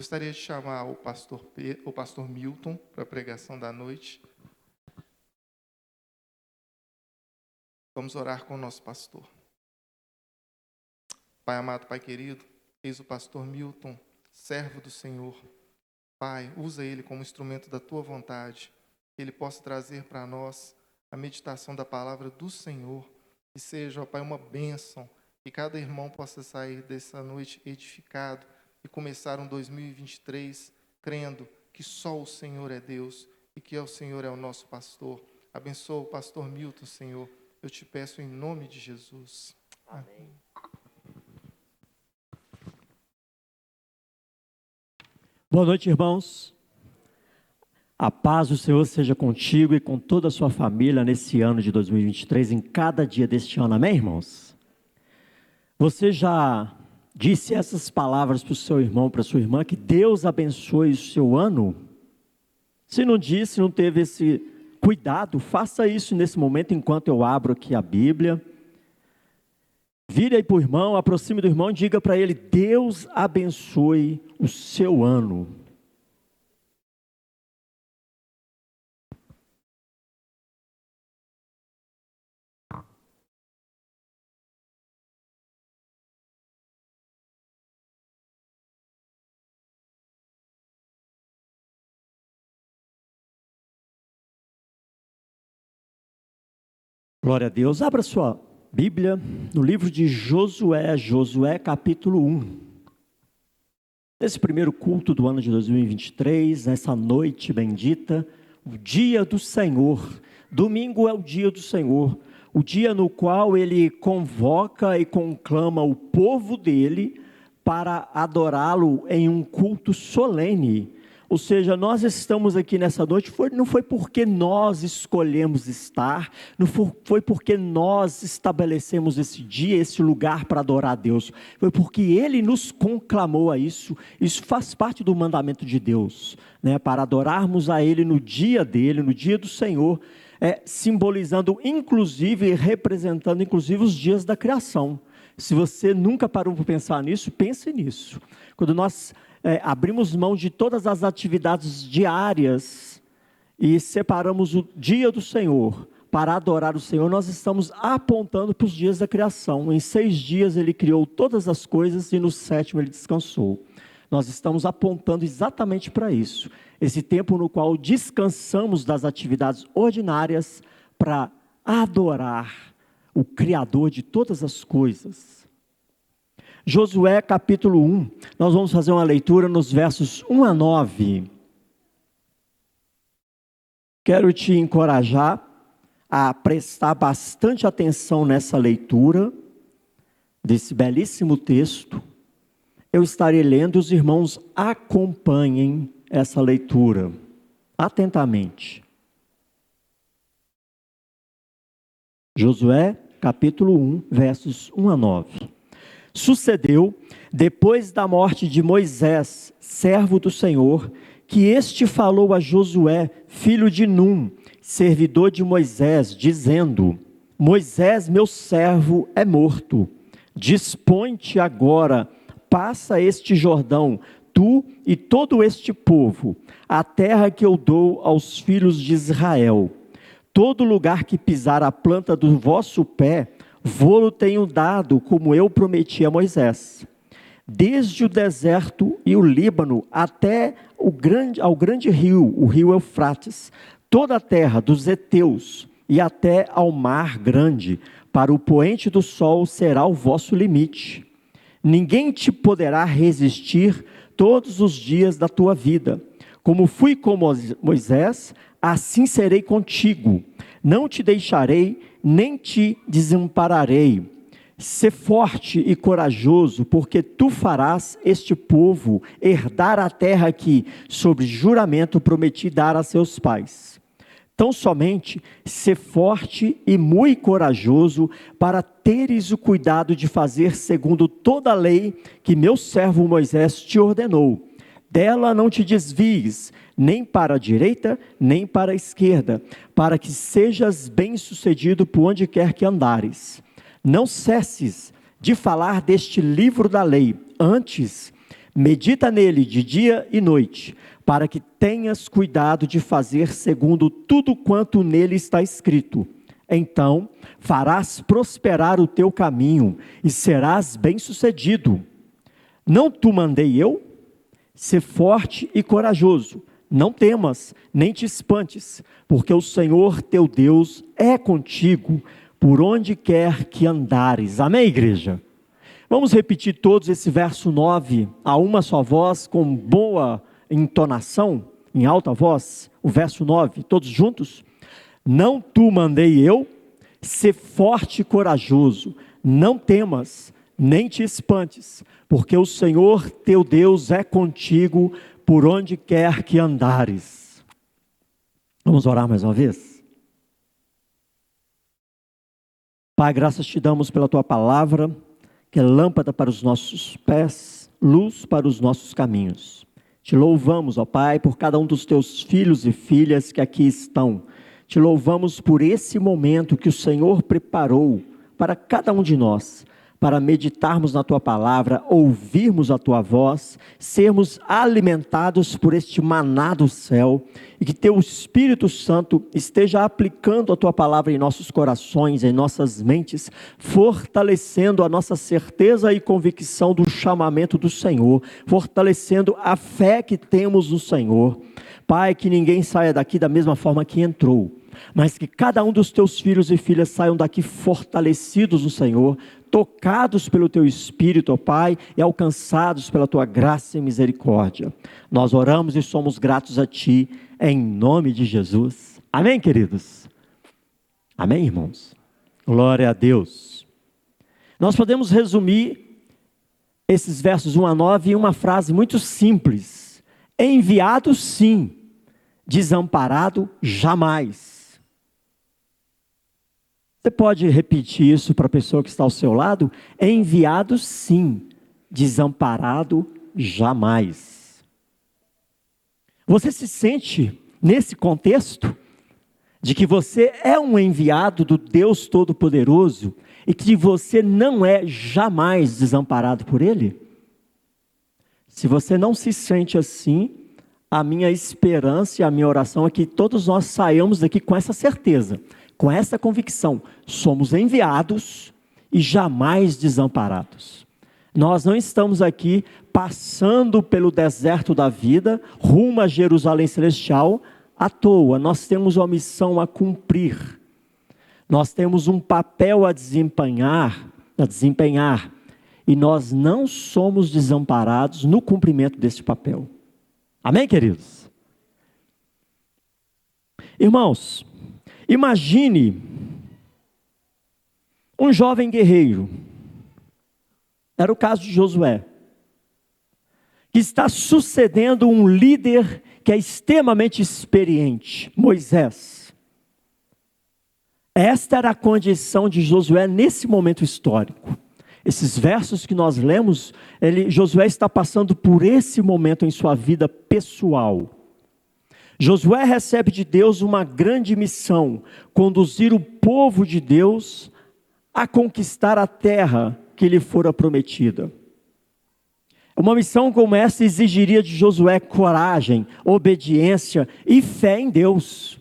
Gostaria de chamar o pastor Milton para a pregação da noite. Vamos orar com o nosso pastor. Pai amado, Pai querido, eis o pastor Milton, servo do Senhor. Pai, usa ele como instrumento da Tua vontade, que ele possa trazer para nós a meditação da palavra do Senhor, que seja, ó Pai, uma bênção, que cada irmão possa sair dessa noite edificado e começar um 2023 crendo que só o Senhor é Deus e que o Senhor é o nosso pastor. Abençoa o pastor Milton, Senhor. Eu te peço em nome de Jesus. Amém. Boa noite, irmãos. A paz do Senhor seja contigo e com toda a sua família nesse ano de 2023, em cada dia deste ano. Amém, irmãos? Você já disse essas palavras para o seu irmão, para a sua irmã, que Deus abençoe o seu ano? Se não disse, não teve esse cuidado, faça isso nesse momento enquanto eu abro aqui a Bíblia. Vire aí para o irmão, aproxime do irmão e diga para ele: Deus abençoe o seu ano. Glória a Deus. Abra sua Bíblia no livro de Josué capítulo 1. Nesse primeiro culto do ano de 2023, nessa noite bendita, o dia do Senhor. Domingo é o dia do Senhor, o dia no qual Ele convoca e conclama o povo dEle para adorá-lo em um culto solene. Ou seja, nós estamos aqui nessa noite, não foi porque nós escolhemos estar, não foi porque nós estabelecemos esse dia, esse lugar para adorar a Deus, foi porque Ele nos conclamou a isso. Isso faz parte do mandamento de Deus, né? Para adorarmos a Ele no dia dEle, no dia do Senhor, simbolizando inclusive e representando inclusive os dias da criação. Se você nunca parou para pensar nisso, pense nisso. Quando nós abrimos mão de todas as atividades diárias e separamos o dia do Senhor para adorar o Senhor, nós estamos apontando para os dias da criação. Em 6 dias Ele criou todas as coisas e no 7º Ele descansou. Nós estamos apontando exatamente para isso. Esse tempo no qual descansamos das atividades ordinárias para adorar o Criador de todas as coisas. Josué capítulo 1, nós vamos fazer uma leitura nos versos 1 a 9. Quero te encorajar a prestar bastante atenção nessa leitura, desse belíssimo texto. Eu estarei lendo, os irmãos acompanhem essa leitura, atentamente. Josué capítulo 1, versos 1 a 9. Sucedeu, depois da morte de Moisés, servo do Senhor, que este falou a Josué, filho de Num, servidor de Moisés, dizendo: Moisés, meu servo, é morto. Dispõe-te agora, passa este Jordão, tu e todo este povo, a terra que eu dou aos filhos de Israel. Todo lugar que pisar a planta do vosso pé, vô-lo tenho dado, como eu prometi a Moisés. Desde o deserto e o Líbano até ao grande rio, o rio Eufrates, toda a terra dos heteus e até ao mar grande, para o poente do sol será o vosso limite. Ninguém te poderá resistir todos os dias da tua vida. Como fui com Moisés, assim serei contigo. Não te deixarei, nem te desampararei. Sê forte e corajoso, porque tu farás este povo herdar a terra que, sob juramento, prometi dar a seus pais. Tão somente, sê forte e muito corajoso, para teres o cuidado de fazer segundo toda a lei que meu servo Moisés te ordenou. Dela não te desvies, nem para a direita, nem para a esquerda, para que sejas bem-sucedido por onde quer que andares. Não cesses de falar deste livro da lei, antes Medita nele de dia e noite, para que tenhas cuidado de fazer segundo tudo quanto nele está escrito. Então farás prosperar o teu caminho e serás bem-sucedido. Não te mandei eu? Sê forte e corajoso. Não temas, nem te espantes, porque o Senhor teu Deus é contigo, por onde quer que andares. Amém, igreja? Vamos repetir todos esse verso 9 a uma só voz, com boa entonação, em alta voz, o verso 9, todos juntos? Não te mandei eu? Sê forte e corajoso, não temas, nem te espantes, porque o Senhor teu Deus é contigo, por onde quer que andares. Vamos orar mais uma vez? Pai, graças te damos pela tua palavra, que é lâmpada para os nossos pés, luz para os nossos caminhos. Te louvamos, ó Pai, por cada um dos teus filhos e filhas que aqui estão. Te louvamos por esse momento que o Senhor preparou para cada um de nós, para meditarmos na tua palavra, ouvirmos a tua voz, sermos alimentados por este maná do céu, e que teu Espírito Santo esteja aplicando a tua palavra em nossos corações, em nossas mentes, fortalecendo a nossa certeza e convicção do chamamento do Senhor, fortalecendo a fé que temos no Senhor. Pai, que ninguém saia daqui da mesma forma que entrou, mas que cada um dos teus filhos e filhas saiam daqui fortalecidos no Senhor, tocados pelo teu Espírito, ó Pai, e alcançados pela tua graça e misericórdia. Nós oramos e somos gratos a Ti, em nome de Jesus. Amém, queridos? Amém, irmãos? Glória a Deus. Nós podemos resumir esses versos 1 a 9 em uma frase muito simples: enviado sim, desamparado jamais. Você pode repetir isso para a pessoa que está ao seu lado? Enviado sim, desamparado jamais. Você se sente nesse contexto de que você é um enviado do Deus Todo-Poderoso e que você não é jamais desamparado por Ele? Se você não se sente assim, a minha esperança e a minha oração é que todos nós saiamos daqui com essa certeza, com essa convicção: somos enviados e jamais desamparados. Nós não estamos aqui passando pelo deserto da vida, rumo a Jerusalém Celestial, à toa. Nós temos uma missão a cumprir. Nós temos um papel a desempenhar, e nós não somos desamparados no cumprimento desse papel. Amém, queridos? Irmãos, imagine um jovem guerreiro, era o caso de Josué, que está sucedendo um líder que é extremamente experiente, Moisés. Esta era a condição de Josué nesse momento histórico. Esses versos que nós lemos, Josué está passando por esse momento em sua vida pessoal. Josué recebe de Deus uma grande missão: conduzir o povo de Deus a conquistar a terra que lhe fora prometida. Uma missão como essa exigiria de Josué coragem, obediência e fé em Deus,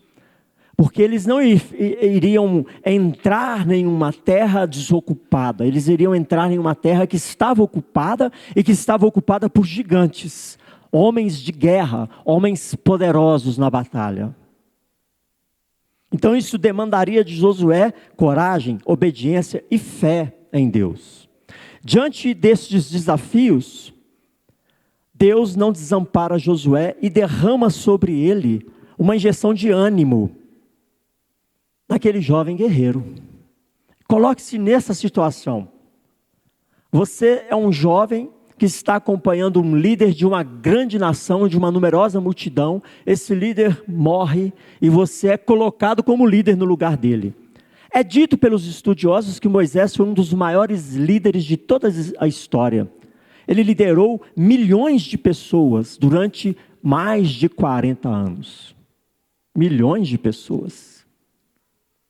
porque eles não iriam entrar em uma terra desocupada, eles iriam entrar em uma terra que estava ocupada e que estava ocupada por gigantes, homens de guerra, homens poderosos na batalha. Então isso demandaria de Josué coragem, obediência e fé em Deus. Diante destes desafios, Deus não desampara Josué e derrama sobre ele uma injeção de ânimo naquele jovem guerreiro. Coloque-se nessa situação. Você é um jovem que está acompanhando um líder de uma grande nação, de uma numerosa multidão. Esse líder morre e você é colocado como líder no lugar dele. É dito pelos estudiosos que Moisés foi um dos maiores líderes de toda a história. Ele liderou milhões de pessoas durante mais de 40 anos. Milhões de pessoas.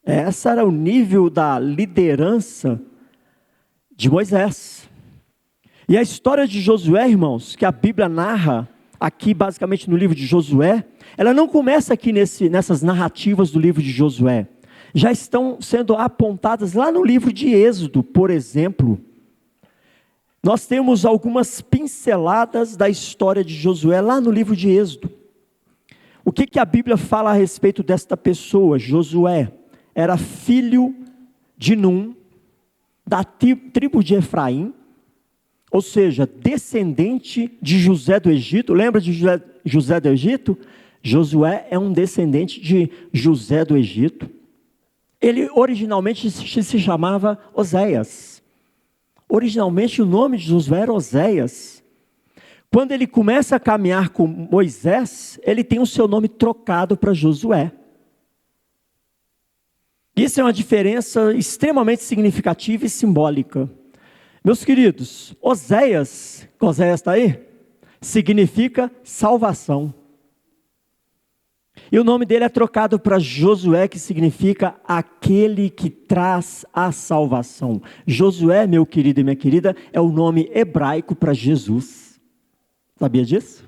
Esse era o nível da liderança de Moisés. E a história de Josué, irmãos, que a Bíblia narra aqui basicamente no livro de Josué, ela não começa aqui nessas narrativas do livro de Josué. Já estão sendo apontadas lá no livro de Êxodo, por exemplo. Nós temos algumas pinceladas da história de Josué lá no livro de Êxodo. O que a Bíblia fala a respeito desta pessoa? Josué era filho de Num, da tribo de Efraim, ou seja, descendente de José do Egito. Lembra de José do Egito? Josué é um descendente de José do Egito. Ele originalmente se chamava Oséias. Originalmente o nome de Josué era Oséias. Quando ele começa a caminhar com Moisés, ele tem o seu nome trocado para Josué. Isso é uma diferença extremamente significativa e simbólica. Meus queridos, Oséias está aí? Significa salvação. E o nome dele é trocado para Josué, que significa aquele que traz a salvação. Josué, meu querido e minha querida, é o nome hebraico para Jesus. Sabia disso?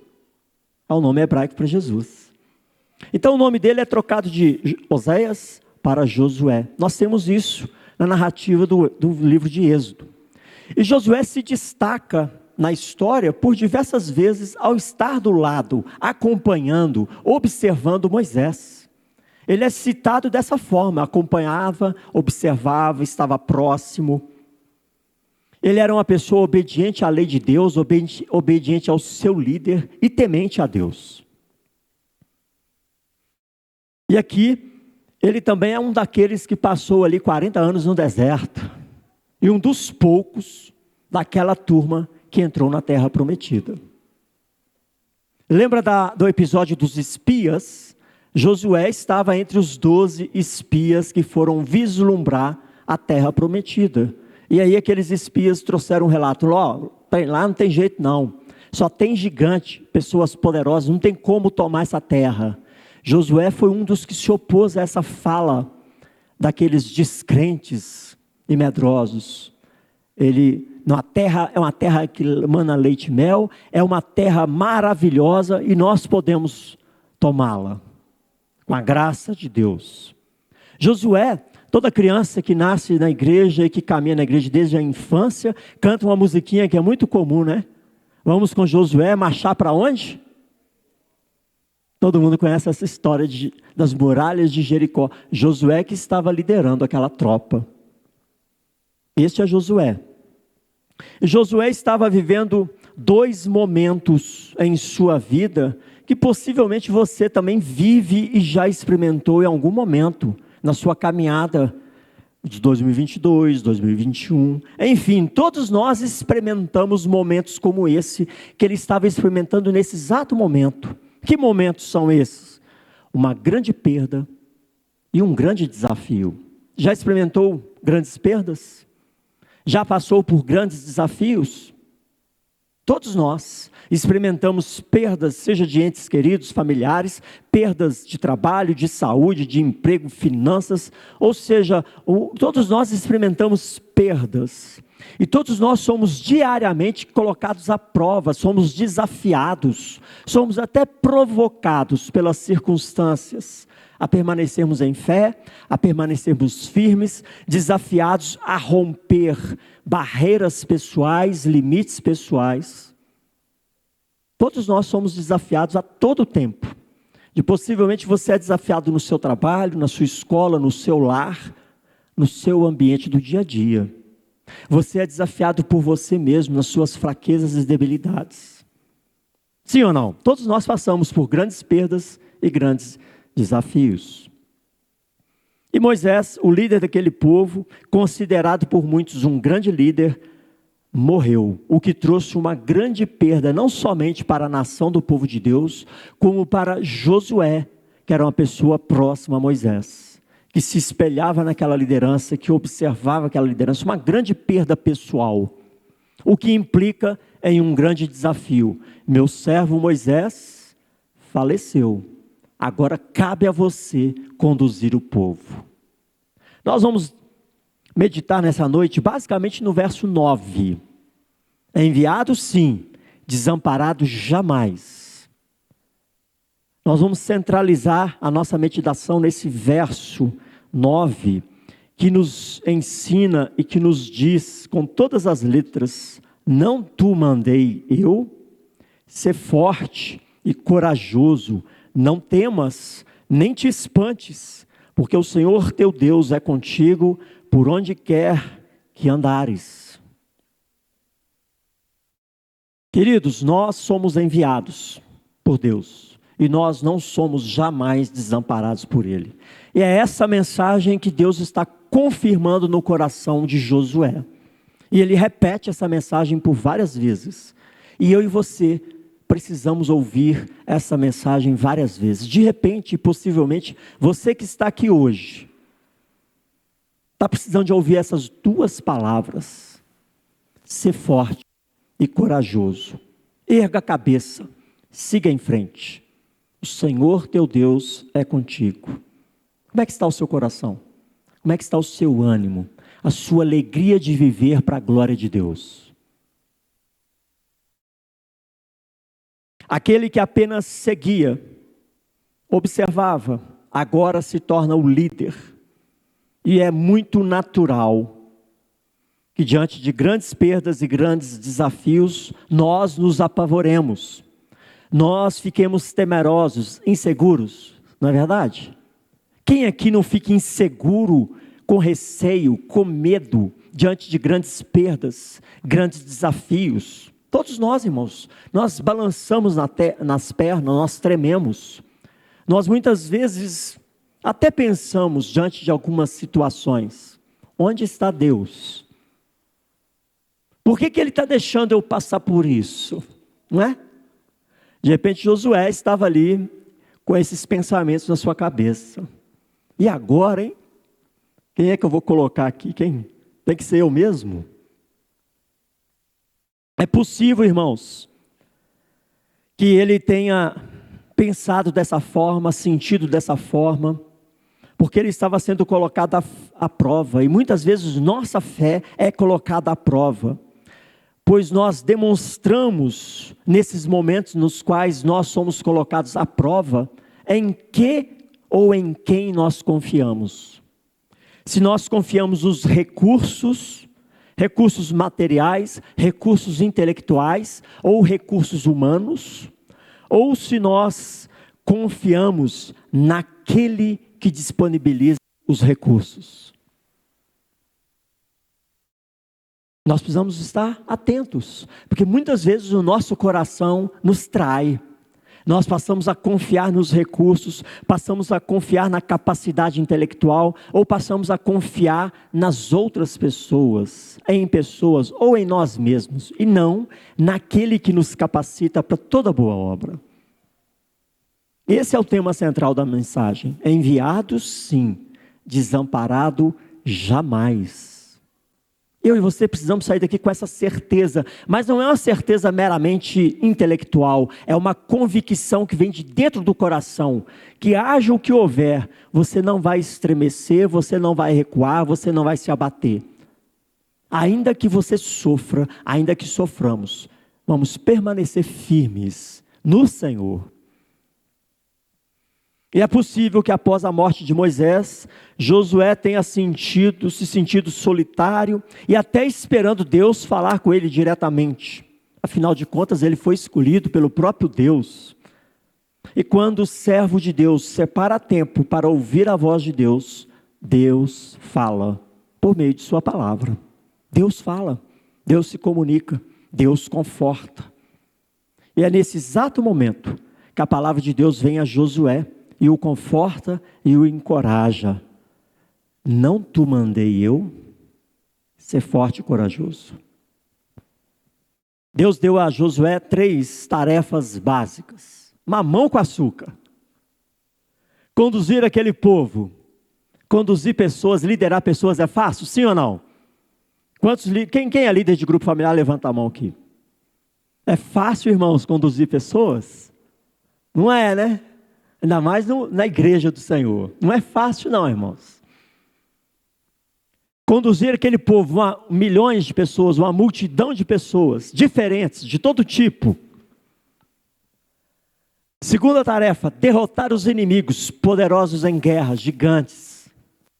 É o nome hebraico para Jesus. Então o nome dele é trocado de Oséias para Josué. Nós temos isso na narrativa do livro de Êxodo. E Josué se destaca na história por diversas vezes ao estar do lado, acompanhando, observando Moisés. Ele é citado dessa forma: acompanhava, observava, estava próximo. Ele era uma pessoa obediente à lei de Deus, obediente ao seu líder e temente a Deus. E aqui, ele também é um daqueles que passou ali 40 anos no deserto. E um dos poucos daquela turma que entrou na terra prometida. Lembra do episódio dos espias? Josué estava entre os 12 espias que foram vislumbrar a terra prometida. E aí aqueles espias trouxeram um relato: lá não tem jeito não, só tem gigante, pessoas poderosas, não tem como tomar essa terra. Josué foi um dos que se opôs a essa fala daqueles descrentes e medrosos. É uma terra que mana leite e mel, é uma terra maravilhosa e nós podemos tomá-la, com a graça de Deus. Josué, toda criança que nasce na igreja e que caminha na igreja desde a infância, canta uma musiquinha que é muito comum, né? Vamos com Josué marchar para onde? Todo mundo conhece essa história das muralhas de Jericó. Josué que estava liderando aquela tropa. Este é Josué. Josué estava vivendo 2 momentos em sua vida que possivelmente você também vive e já experimentou em algum momento na sua caminhada de 2022, 2021. Enfim, todos nós experimentamos momentos como esse que ele estava experimentando nesse exato momento. Que momentos são esses? Uma grande perda e um grande desafio. Já experimentou grandes perdas? Já passou por grandes desafios? Todos nós experimentamos perdas, seja de entes queridos, familiares, perdas de trabalho, de saúde, de emprego, finanças, ou seja, todos nós experimentamos perdas. E todos nós somos diariamente colocados à prova, somos desafiados, somos até provocados pelas circunstâncias a permanecermos em fé, a permanecermos firmes, desafiados a romper barreiras pessoais, limites pessoais. Todos nós somos desafiados a todo tempo. E possivelmente você é desafiado no seu trabalho, na sua escola, no seu lar, no seu ambiente do dia a dia. Você é desafiado por você mesmo, nas suas fraquezas e debilidades. Sim ou não? Todos nós passamos por grandes perdas e grandes desafios. E Moisés, o líder daquele povo, considerado por muitos um grande líder, morreu, o que trouxe uma grande perda, não somente para a nação do povo de Deus, como para Josué, que era uma pessoa próxima a Moisés, que se espelhava naquela liderança, que observava aquela liderança, uma grande perda pessoal, o que implica em um grande desafio. Meu servo Moisés faleceu, agora cabe a você conduzir o povo. Nós vamos meditar nessa noite, basicamente no verso 9. Enviado sim, desamparado jamais. Nós vamos centralizar a nossa meditação nesse verso 9, que nos ensina e que nos diz com todas as letras: não tu mandei eu, ser forte e corajoso, não temas, nem te espantes, porque o Senhor teu Deus é contigo por onde quer que andares. Queridos, nós somos enviados por Deus e nós não somos jamais desamparados por Ele. E é essa mensagem que Deus está confirmando no coração de Josué. E ele repete essa mensagem por várias vezes. E eu e você precisamos ouvir essa mensagem várias vezes. De repente, possivelmente, você que está aqui hoje, está precisando de ouvir essas duas palavras: ser forte e corajoso. Erga a cabeça, siga em frente. O Senhor teu Deus é contigo. Como é que está o seu coração? Como é que está o seu ânimo? A sua alegria de viver para a glória de Deus? Aquele que apenas seguia, observava, agora se torna o líder. E é muito natural que diante de grandes perdas e grandes desafios, nós nos apavoremos. Nós fiquemos temerosos, inseguros, não é verdade? Quem aqui não fica inseguro, com receio, com medo, diante de grandes perdas, grandes desafios? Todos nós, irmãos, nós balançamos nas pernas, nós trememos. Nós muitas vezes até pensamos diante de algumas situações: onde está Deus? Por que Ele está deixando eu passar por isso? Não é? De repente Josué estava ali com esses pensamentos na sua cabeça. E agora, hein? Quem é que eu vou colocar aqui? Quem? Tem que ser eu mesmo? É possível, irmãos, que ele tenha pensado dessa forma, sentido dessa forma, porque ele estava sendo colocado à prova. E muitas vezes nossa fé é colocada à prova, pois nós demonstramos nesses momentos nos quais nós somos colocados à prova, em que ou em quem nós confiamos. Se nós confiamos nos recursos materiais, recursos intelectuais ou recursos humanos, ou se nós confiamos naquele que disponibiliza os recursos. Nós precisamos estar atentos, porque muitas vezes o nosso coração nos trai. Nós passamos a confiar nos recursos, passamos a confiar na capacidade intelectual, ou passamos a confiar nas outras pessoas, em pessoas ou em nós mesmos, e não naquele que nos capacita para toda boa obra. Esse é o tema central da mensagem: enviado sim, desamparado jamais. Eu e você precisamos sair daqui com essa certeza, mas não é uma certeza meramente intelectual, é uma convicção que vem de dentro do coração, que haja o que houver, você não vai estremecer, você não vai recuar, você não vai se abater. Ainda que você sofra, ainda que soframos, vamos permanecer firmes no Senhor. E é possível que após a morte de Moisés, Josué tenha se sentido solitário e até esperando Deus falar com ele diretamente. Afinal de contas, ele foi escolhido pelo próprio Deus. E quando o servo de Deus separa tempo para ouvir a voz de Deus, Deus fala por meio de sua palavra. Deus fala, Deus se comunica, Deus conforta. E é nesse exato momento que a palavra de Deus vem a Josué e o conforta e o encoraja. Não tu mandei eu? Ser forte e corajoso. Deus deu a Josué 3 tarefas básicas. Mamão com açúcar. Conduzir aquele povo. Conduzir pessoas, liderar pessoas é fácil? Sim ou não? Quem é líder de grupo familiar? Levanta a mão aqui. É fácil, irmãos, conduzir pessoas? Não é, né? Ainda mais na igreja do Senhor. Não é fácil não, irmãos. conduzir aquele povo, milhões de pessoas, uma multidão de pessoas, diferentes, de todo tipo. Segunda tarefa, derrotar os inimigos poderosos em guerra, gigantes,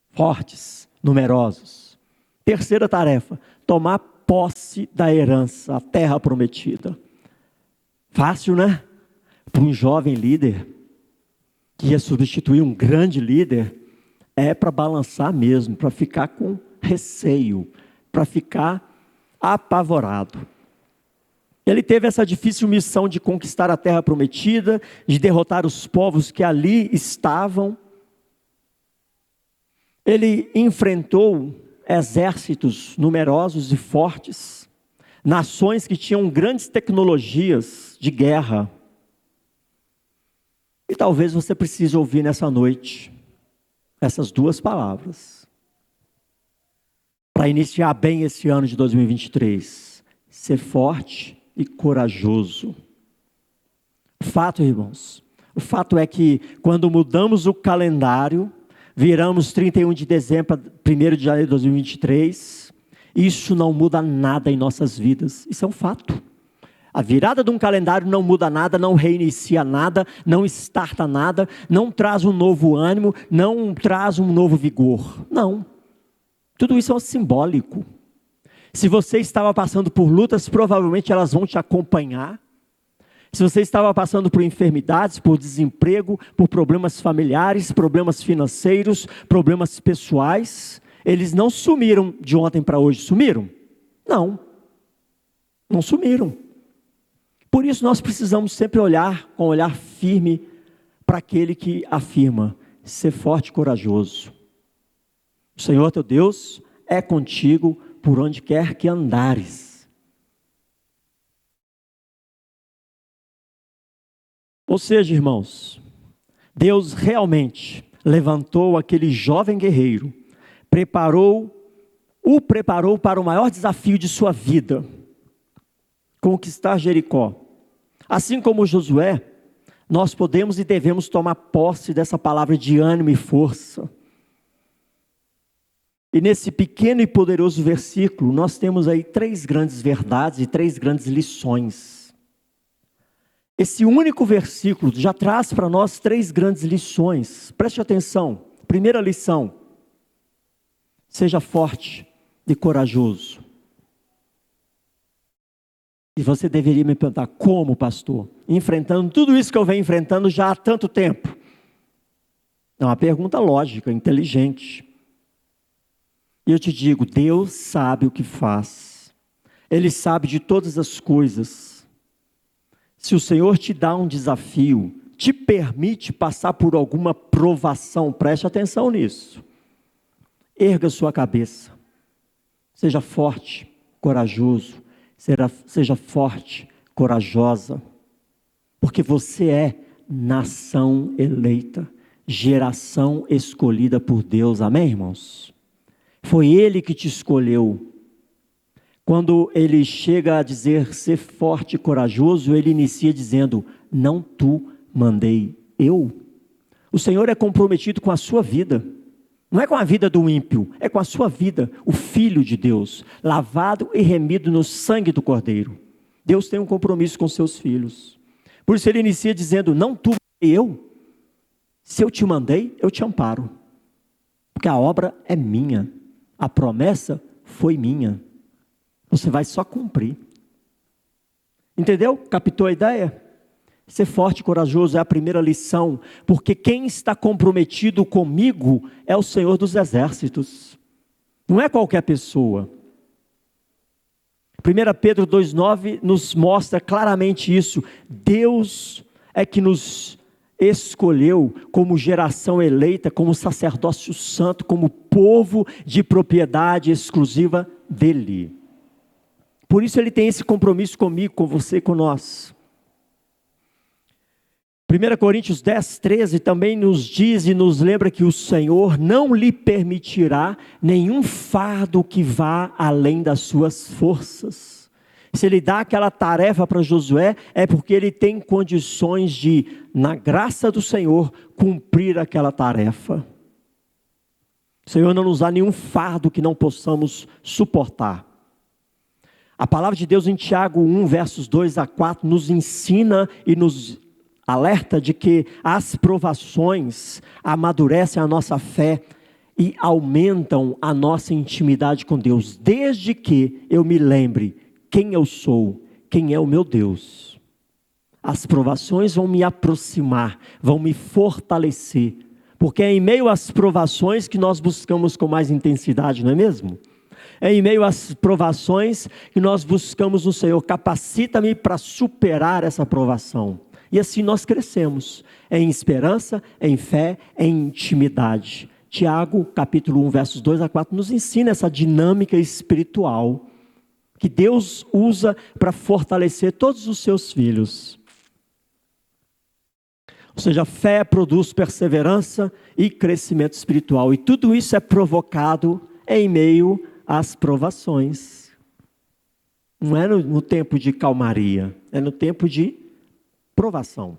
fortes, numerosos. Terceira tarefa, tomar posse da herança, a terra prometida. Fácil, né? Para um jovem líder, que ia substituir um grande líder, é para balançar mesmo, para ficar com receio, para ficar apavorado. Ele teve essa difícil missão de conquistar a terra prometida, de derrotar os povos que ali estavam. Ele enfrentou exércitos numerosos e fortes, nações que tinham grandes tecnologias de guerra. E talvez você precise ouvir nessa noite essas duas palavras, para iniciar bem esse ano de 2023, ser forte e corajoso. O fato, irmãos, o fato é que quando mudamos o calendário, viramos 31 de dezembro, 1º de janeiro de 2023, isso não muda nada em nossas vidas, isso é um fato. A virada de um calendário não muda nada, não reinicia nada, não starta nada, não traz um novo ânimo, não traz um novo vigor. Não. Tudo isso é simbólico. Se você estava passando por lutas, provavelmente elas vão te acompanhar. Se você estava passando por enfermidades, por desemprego, por problemas familiares, problemas financeiros, problemas pessoais, eles não sumiram de ontem para hoje. Sumiram? Não. Não sumiram. Por isso nós precisamos sempre olhar com um olhar firme para aquele que afirma, ser forte e corajoso. O Senhor teu Deus é contigo por onde quer que andares. Ou seja, irmãos, Deus realmente levantou aquele jovem guerreiro, o preparou para o maior desafio de sua vida, conquistar Jericó. Assim como Josué, nós podemos e devemos tomar posse dessa palavra de ânimo e força. E nesse pequeno e poderoso versículo, nós temos aí 3 grandes verdades e 3 grandes lições. Esse único versículo já traz para nós 3 grandes lições. Preste atenção. Primeira lição: seja forte e corajoso. E você deveria me perguntar, como, pastor? Enfrentando tudo isso que eu venho enfrentando já há tanto tempo. É uma pergunta lógica, inteligente. E eu te digo, Deus sabe o que faz. Ele sabe de todas as coisas. Se o Senhor te dá um desafio, te permite passar por alguma provação, preste atenção nisso. Erga sua cabeça. Seja forte, corajoso. Seja forte, corajosa, porque você é nação eleita, geração escolhida por Deus, amém, irmãos? Foi Ele que te escolheu. Quando Ele chega a dizer ser forte e corajoso, Ele inicia dizendo, não tu mandei eu. O Senhor é comprometido com a sua vida. Não é com a vida do ímpio, é com a sua vida, o Filho de Deus, lavado e remido no sangue do Cordeiro. Deus tem um compromisso com seus filhos. Por isso ele inicia dizendo, não tu, eu. Se eu te mandei, eu te amparo. Porque a obra é minha, a promessa foi minha. Você vai só cumprir. Entendeu? Captou a ideia? Ser forte e corajoso é a primeira lição, porque quem está comprometido comigo é o Senhor dos Exércitos, não é qualquer pessoa. 1 Pedro 2,9 nos mostra claramente isso. Deus é que nos escolheu como geração eleita, como sacerdócio santo, como povo de propriedade exclusiva dele. Por isso ele tem esse compromisso comigo, com você e com nós. 1 Coríntios 10, 13 também nos diz e nos lembra que o Senhor não lhe permitirá nenhum fardo que vá além das suas forças. Se ele dá aquela tarefa para Josué, é porque ele tem condições de, na graça do Senhor, cumprir aquela tarefa. O Senhor não nos dá nenhum fardo que não possamos suportar. A palavra de Deus em Tiago 1, versos 2 a 4, nos ensina e nos alerta de que as provações amadurecem a nossa fé e aumentam a nossa intimidade com Deus, desde que eu me lembre quem eu sou, quem é o meu Deus. As provações vão me aproximar, vão me fortalecer, porque é em meio às provações que nós buscamos com mais intensidade, não é mesmo? É em meio às provações que nós buscamos no Senhor, capacita-me para superar essa provação. E assim nós crescemos, em esperança, em fé, em intimidade. Tiago, capítulo 1, versos 2 a 4, nos ensina essa dinâmica espiritual que Deus usa para fortalecer todos os seus filhos. Ou seja, a fé produz perseverança e crescimento espiritual. E tudo isso é provocado em meio às provações. Não é no tempo de calmaria, é no tempo de provação.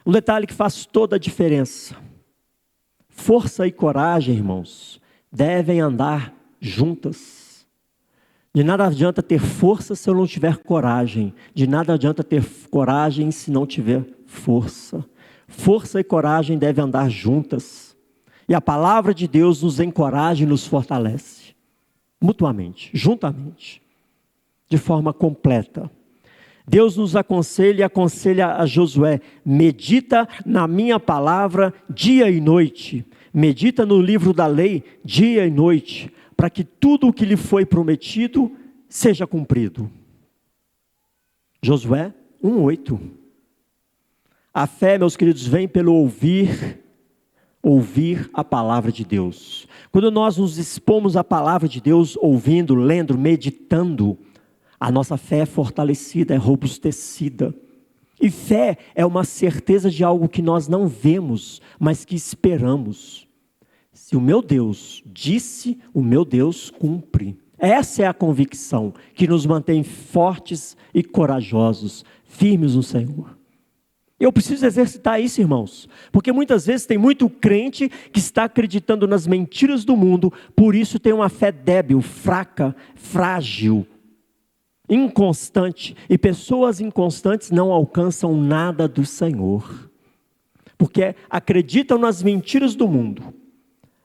Um detalhe que faz toda a diferença. Força e coragem, irmãos, devem andar juntas. De nada adianta ter força se eu não tiver coragem. De nada adianta ter coragem se não tiver força. Força e coragem devem andar juntas. E a palavra de Deus nos encoraja e nos fortalece. Mutuamente, juntamente. De forma completa. Deus nos aconselha e aconselha a Josué: medita na minha palavra dia e noite. Medita no livro da lei dia e noite, para que tudo o que lhe foi prometido seja cumprido. Josué 1:8. A fé, meus queridos, vem pelo ouvir a palavra de Deus. Quando nós nos expomos à palavra de Deus, ouvindo, lendo, meditando, a nossa fé é fortalecida, é robustecida. E fé é uma certeza de algo que nós não vemos, mas que esperamos. Se o meu Deus disse, o meu Deus cumpre. Essa é a convicção que nos mantém fortes e corajosos, firmes no Senhor. Eu preciso exercitar isso, irmãos, porque muitas vezes tem muito crente que está acreditando nas mentiras do mundo, por isso tem uma fé débil, fraca, frágil, inconstante, e pessoas inconstantes não alcançam nada do Senhor, porque acreditam nas mentiras do mundo,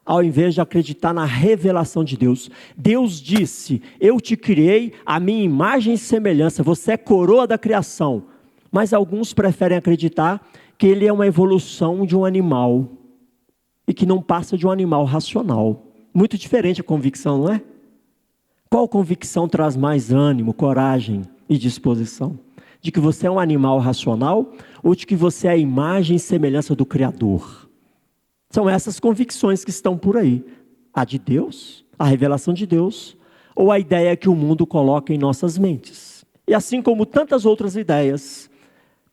ao invés de acreditar na revelação de Deus. Deus disse: eu te criei à minha imagem e semelhança, você é coroa da criação, mas alguns preferem acreditar que ele é uma evolução de um animal, e que não passa de um animal racional. Muito diferente a convicção, não é? Qual convicção traz mais ânimo, coragem e disposição? De que você é um animal racional ou de que você é a imagem e semelhança do Criador? São essas convicções que estão por aí. A de Deus, a revelação de Deus, ou a ideia que o mundo coloca em nossas mentes. E assim como tantas outras ideias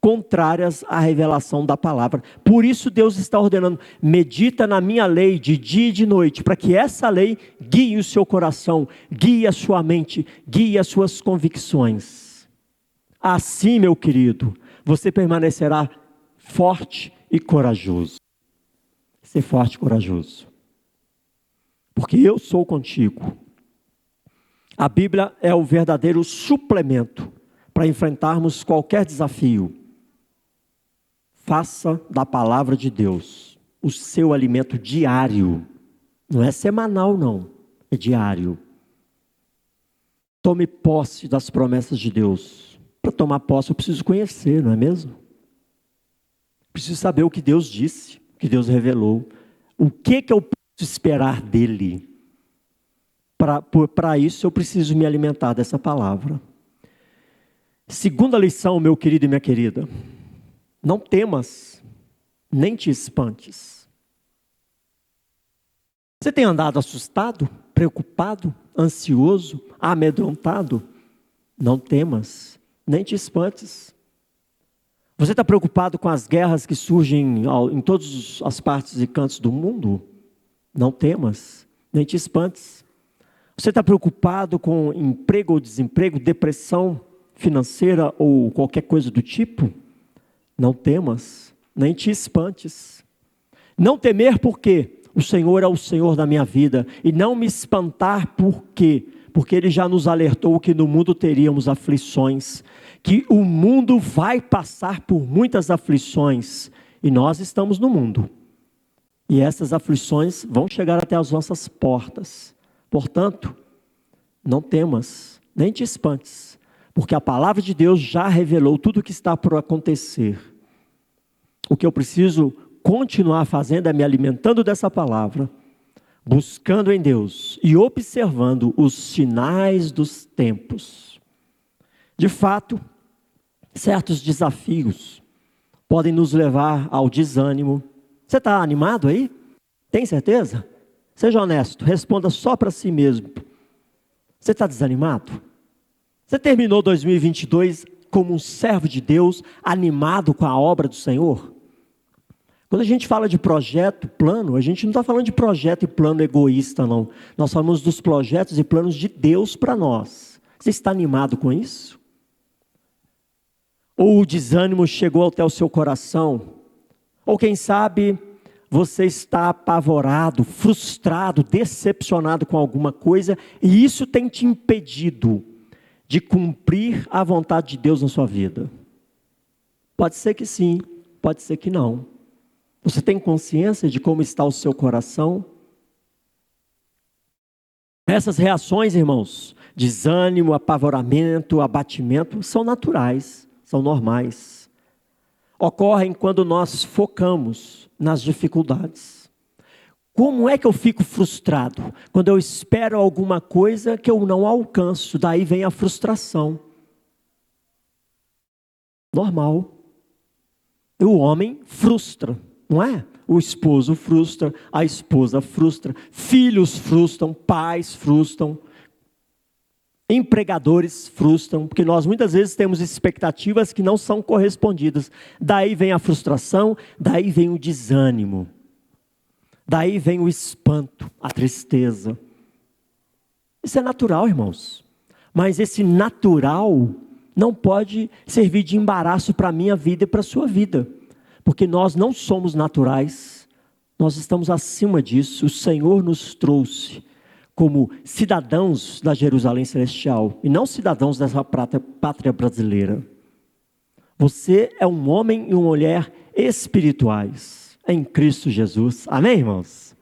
contrárias à revelação da palavra. Por isso Deus está ordenando: medita na minha lei de dia e de noite, para que essa lei guie o seu coração, guie a sua mente, guie as suas convicções. Assim, meu querido, você permanecerá forte e corajoso. Ser forte e corajoso. Porque eu sou contigo. A Bíblia é o verdadeiro suplemento para enfrentarmos qualquer desafio. Faça da palavra de Deus o seu alimento diário. Não é semanal, não. É diário. Tome posse das promessas de Deus. Para tomar posse eu preciso conhecer, não é mesmo? Preciso saber o que Deus disse, o que Deus revelou. O que eu posso esperar dEle? Para isso eu preciso me alimentar dessa palavra. Segunda lição, meu querido e minha querida: não temas, nem te espantes. Você tem andado assustado, preocupado, ansioso, amedrontado? Não temas, nem te espantes. Você está preocupado com as guerras que surgem em todas as partes e cantos do mundo? Não temas, nem te espantes. Você está preocupado com emprego ou desemprego, depressão financeira ou qualquer coisa do tipo? Não temas, nem te espantes. Não temer por quê? o Senhor é o Senhor da minha vida, e não me espantar por quê? Porque Ele já nos alertou que no mundo teríamos aflições, que o mundo vai passar por muitas aflições, e nós estamos no mundo, e essas aflições vão chegar até as nossas portas. Portanto, não temas, nem te espantes, porque a palavra de Deus já revelou tudo o que está por acontecer. O que eu preciso continuar fazendo é me alimentando dessa palavra, buscando em Deus e observando os sinais dos tempos. De fato, certos desafios podem nos levar ao desânimo. Você está animado aí? Tem certeza? Seja honesto, responda só para si mesmo. Você está desanimado? Você terminou 2022 como um servo de Deus, animado com a obra do Senhor? Quando a gente fala de projeto, plano, a gente não está falando de projeto e plano egoísta, não. Nós falamos dos projetos e planos de Deus para nós. Você está animado com isso? Ou o desânimo chegou até o seu coração? Ou quem sabe você está apavorado, frustrado, decepcionado com alguma coisa, e isso tem te impedido de cumprir a vontade de Deus na sua vida? Pode ser que sim, pode ser que não. Você tem consciência de como está o seu coração? Essas reações, irmãos, desânimo, apavoramento, abatimento, são naturais, são normais. Ocorrem quando nós focamos nas dificuldades. Como é que eu fico frustrado? Quando eu espero alguma coisa que eu não alcanço, daí vem a frustração. Normal. O homem frustra, não é? O esposo frustra, a esposa frustra, filhos frustram, pais frustram, empregadores frustram, porque nós muitas vezes temos expectativas que não são correspondidas. Daí vem a frustração, daí vem o desânimo, daí vem o espanto, a tristeza. Isso é natural, irmãos, mas esse natural não pode servir de embaraço para a minha vida e para a sua vida, porque nós não somos naturais, nós estamos acima disso. O Senhor nos trouxe como cidadãos da Jerusalém Celestial, e não cidadãos dessa pátria brasileira. Você é um homem e uma mulher espirituais, em Cristo Jesus. Amém, irmãos?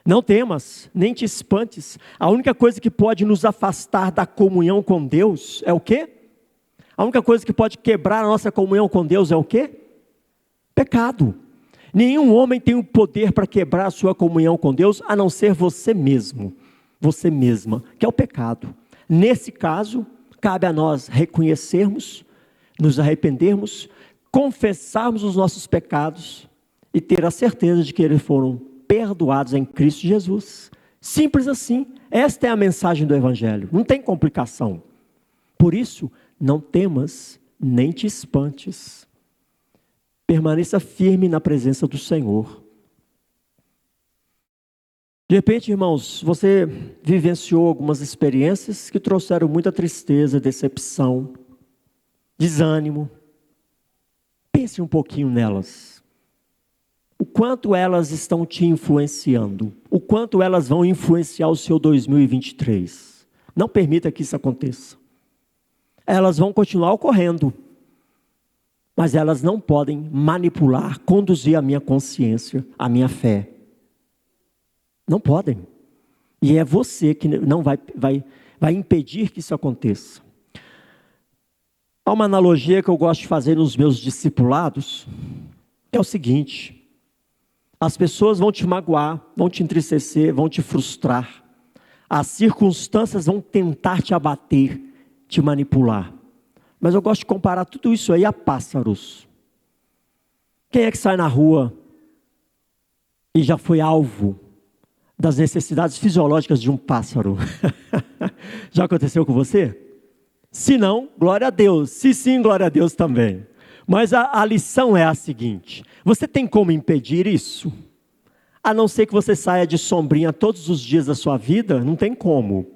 Não temas, nem te espantes. A única coisa que pode nos afastar da comunhão com Deus é o quê? A única coisa que pode quebrar a nossa comunhão com Deus é o quê? Pecado. Nenhum homem tem o poder para quebrar a sua comunhão com Deus, a não ser você mesmo, você mesma, que é o pecado. Nesse caso, cabe a nós reconhecermos, nos arrependermos, confessarmos os nossos pecados e ter a certeza de que eles foram perdoados em Cristo Jesus. Simples assim. Esta é a mensagem do Evangelho. Não tem complicação. Por isso, não temas, nem te espantes. Permaneça firme na presença do Senhor. De repente, irmãos, você vivenciou algumas experiências que trouxeram muita tristeza, decepção, desânimo. Pense um pouquinho nelas. O quanto elas estão te influenciando? O quanto elas vão influenciar o seu 2023? Não permita que isso aconteça. Elas vão continuar ocorrendo, mas elas não podem manipular, conduzir a minha consciência, a minha fé. Não podem. E é você que não vai impedir que isso aconteça. Há uma analogia que eu gosto de fazer nos meus discipulados. É o seguinte: as pessoas vão te magoar, vão te entristecer, vão te frustrar. As circunstâncias vão tentar te abater, te manipular. Mas eu gosto de comparar tudo isso aí a pássaros. Quem é que sai na rua e já foi alvo das necessidades fisiológicas de um pássaro? Já aconteceu com você? Se não, glória a Deus. Se sim, glória a Deus também. Mas a lição é a seguinte: você tem como impedir isso? A não ser que você saia de sombrinha todos os dias da sua vida, não tem como.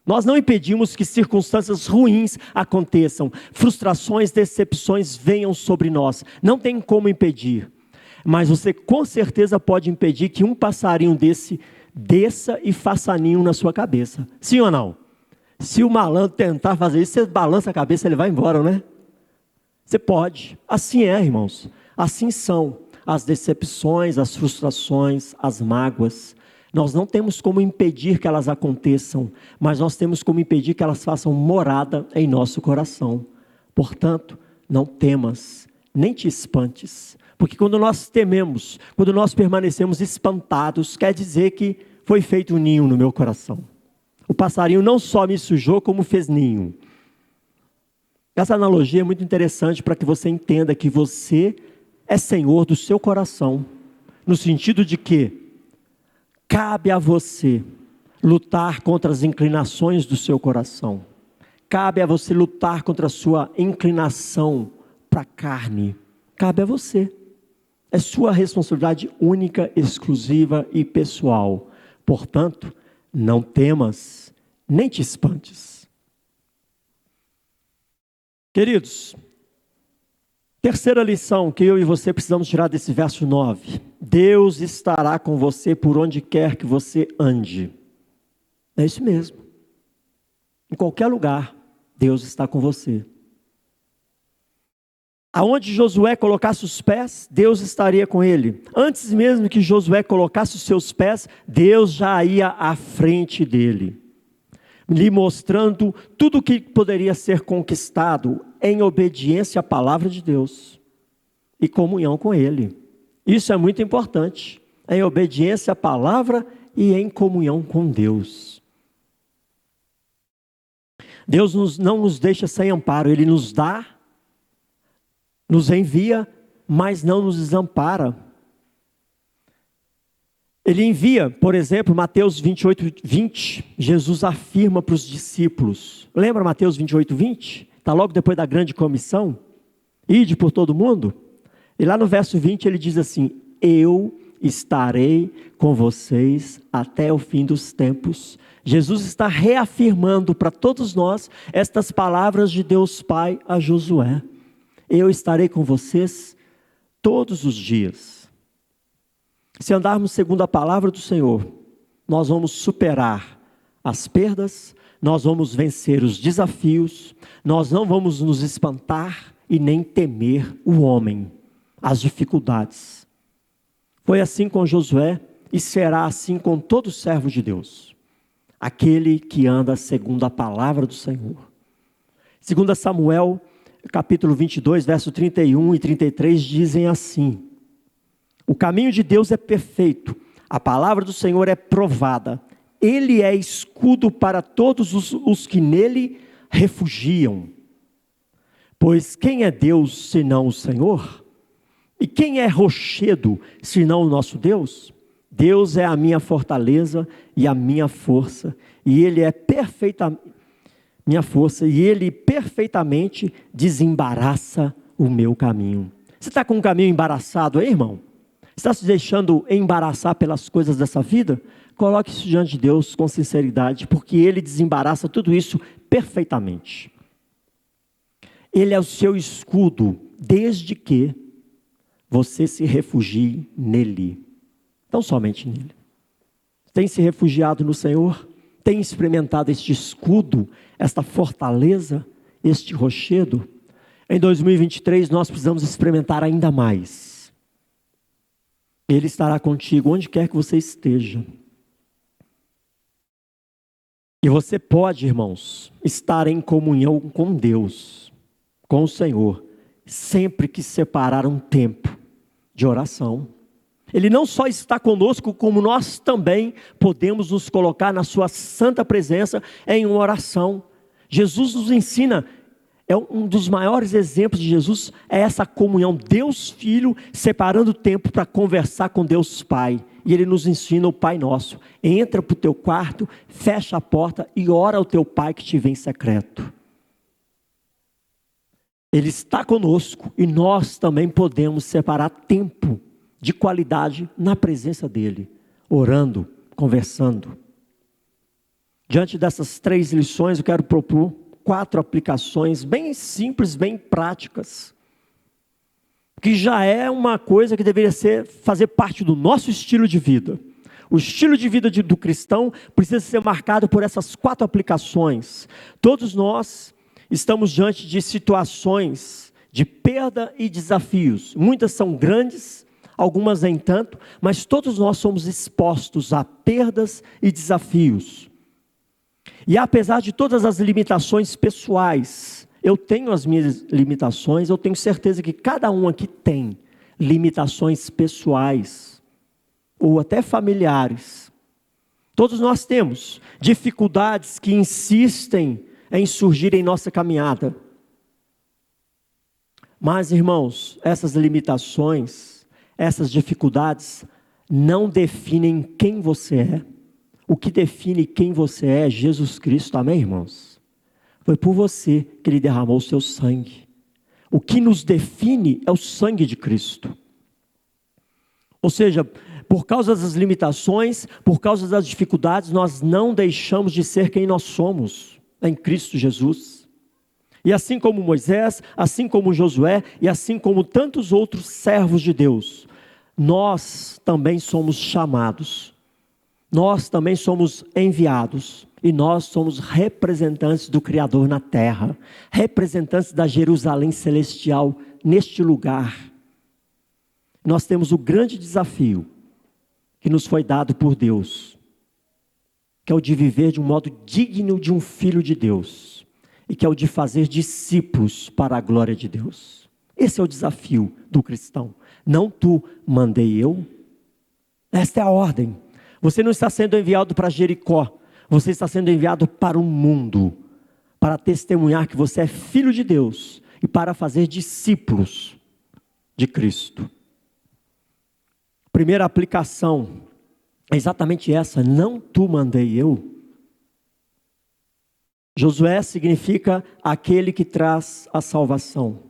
Nós não impedimos que circunstâncias ruins aconteçam, frustrações, decepções venham sobre nós. Não tem como impedir. Mas você com certeza pode impedir que um passarinho desse desça e faça ninho na sua cabeça. Sim ou não? Se o malandro tentar fazer isso, você balança a cabeça, ele vai embora, né? Você pode. Assim é, irmãos. Assim são as decepções, as frustrações, as mágoas. Nós não temos como impedir que elas aconteçam, mas nós temos como impedir que elas façam morada em nosso coração. Portanto, não temas, nem te espantes. Porque quando nós tememos, quando nós permanecemos espantados, quer dizer que foi feito um ninho no meu coração. O passarinho não só me sujou, como fez ninho. Essa analogia é muito interessante para que você entenda que você é senhor do seu coração. No sentido de que cabe a você lutar contra as inclinações do seu coração. Cabe a você lutar contra a sua inclinação para a carne. Cabe a você. É sua responsabilidade única, exclusiva e pessoal. Portanto, não temas, nem te espantes. Queridos, terceira lição que eu e você precisamos tirar desse verso 9. Deus estará com você por onde quer que você ande. É isso mesmo. Em qualquer lugar, Deus está com você. Aonde Josué colocasse os pés, Deus estaria com ele. Antes mesmo que Josué colocasse os seus pés, Deus já ia à frente dele, lhe mostrando tudo o que poderia ser conquistado em obediência à palavra de Deus e comunhão com ele. Isso é muito importante, em obediência à palavra e em comunhão com Deus. Deus não nos deixa sem amparo, Ele nos dá, nos envia, mas não nos desampara. Ele envia, por exemplo, Mateus 28:20, Jesus afirma para os discípulos. Lembra Mateus 28:20? Está logo depois da grande comissão. Ide por todo mundo. E lá no verso 20 ele diz assim: eu estarei com vocês até o fim dos tempos. Jesus está reafirmando para todos nós estas palavras de Deus Pai a Josué. Eu estarei com vocês todos os dias. Se andarmos segundo a palavra do Senhor, nós vamos superar as perdas, nós vamos vencer os desafios, nós não vamos nos espantar e nem temer o homem, as dificuldades. Foi assim com Josué e será assim com todo servo de Deus, aquele que anda segundo a palavra do Senhor. 2 Samuel, capítulo 22, verso 31 e 33 dizem assim: o caminho de Deus é perfeito, a palavra do Senhor é provada, Ele é escudo para todos os que nele refugiam. Pois quem é Deus senão o Senhor? E quem é rochedo senão o nosso Deus? Deus é a minha fortaleza e a minha força, e Ele é minha força, e Ele perfeitamente desembaraça o meu caminho. Você está com um caminho embaraçado aí, irmão? Está se deixando embaraçar pelas coisas dessa vida? Coloque isso diante de Deus com sinceridade, porque Ele desembaraça tudo isso perfeitamente. Ele é o seu escudo, desde que você se refugie nele. Não somente nele. Tem se refugiado no Senhor? Tem experimentado este escudo, esta fortaleza, este rochedo? Em 2023 nós precisamos experimentar ainda mais. Ele estará contigo onde quer que você esteja. E você pode, irmãos, estar em comunhão com Deus, com o Senhor, sempre que separar um tempo de oração. Ele não só está conosco, como nós também podemos nos colocar na sua santa presença em uma oração. Jesus nos ensina, é um dos maiores exemplos de Jesus, é essa comunhão, Deus Filho separando tempo para conversar com Deus Pai. E Ele nos ensina o Pai Nosso: entra para o teu quarto, fecha a porta e ora ao teu Pai que te vê em secreto. Ele está conosco e nós também podemos separar tempo de qualidade na presença dEle, orando, conversando. Diante dessas 3 lições, eu quero propor 4 aplicações bem simples, bem práticas, que já é uma coisa que deveria fazer parte do nosso estilo de vida. O estilo de vida do cristão precisa ser marcado por essas 4 aplicações. Todos nós estamos diante de situações de perda e desafios. Muitas são grandes, algumas nem tanto, mas todos nós somos expostos a perdas e desafios. E apesar de todas as limitações pessoais, eu tenho as minhas limitações, eu tenho certeza que cada um aqui tem limitações pessoais, ou até familiares. Todos nós temos dificuldades que insistem em surgir em nossa caminhada. Mas, irmãos, essas limitações, essas dificuldades, não definem quem você é. O que define quem você é Jesus Cristo, amém, irmãos? Foi por você que Ele derramou o seu sangue. O que nos define é o sangue de Cristo. Ou seja, por causa das limitações, por causa das dificuldades, nós não deixamos de ser quem nós somos em Cristo Jesus. E assim como Moisés, assim como Josué e assim como tantos outros servos de Deus, nós também somos chamados, nós também somos enviados e nós somos representantes do Criador na terra, representantes da Jerusalém celestial neste lugar. Nós temos o grande desafio que nos foi dado por Deus, que é o de viver de um modo digno de um filho de Deus, e que é o de fazer discípulos para a glória de Deus. Esse é o desafio do cristão. Não tu mandei eu. Esta é a ordem. Você não está sendo enviado para Jericó, você está sendo enviado para o mundo, para testemunhar que você é filho de Deus, e para fazer discípulos de Cristo. Primeira aplicação é exatamente essa: não tu mandei eu. Josué significa aquele que traz a salvação.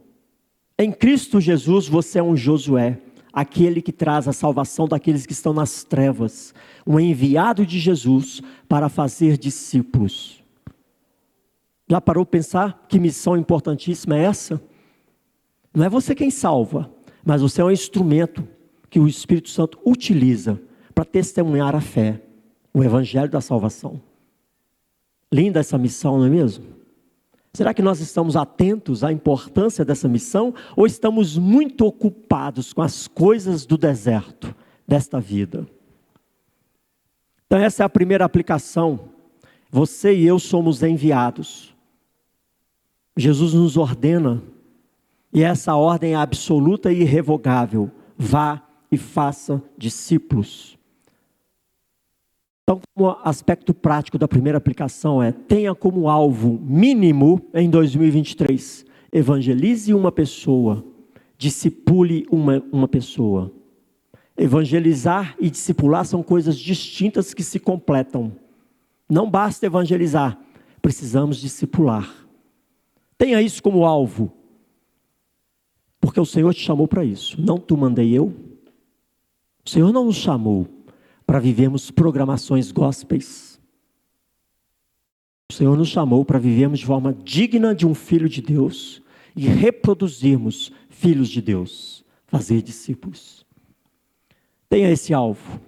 Em Cristo Jesus você é um Josué, aquele que traz a salvação daqueles que estão nas trevas, um enviado de Jesus para fazer discípulos. Já parou para pensar que missão importantíssima é essa? Não é você quem salva, mas você é um instrumento que o Espírito Santo utiliza para testemunhar a fé, o Evangelho da salvação. Linda essa missão, não é mesmo? Será que nós estamos atentos à importância dessa missão, ou estamos muito ocupados com as coisas do deserto desta vida? Então essa é a primeira aplicação. Você e eu somos enviados. Jesus nos ordena, e essa ordem é absoluta e irrevogável: vá e faça discípulos. Então, como aspecto prático da primeira aplicação tenha como alvo mínimo em 2023, evangelize uma pessoa, discipule uma pessoa. Evangelizar e discipular são coisas distintas que se completam. Não basta evangelizar, precisamos discipular. Tenha isso como alvo, porque o Senhor te chamou para isso. Não tu mandei eu. O Senhor não nos chamou para vivermos programações gospels. O Senhor nos chamou para vivermos de forma digna de um filho de Deus e reproduzirmos filhos de Deus, fazer discípulos. Tenha esse alvo,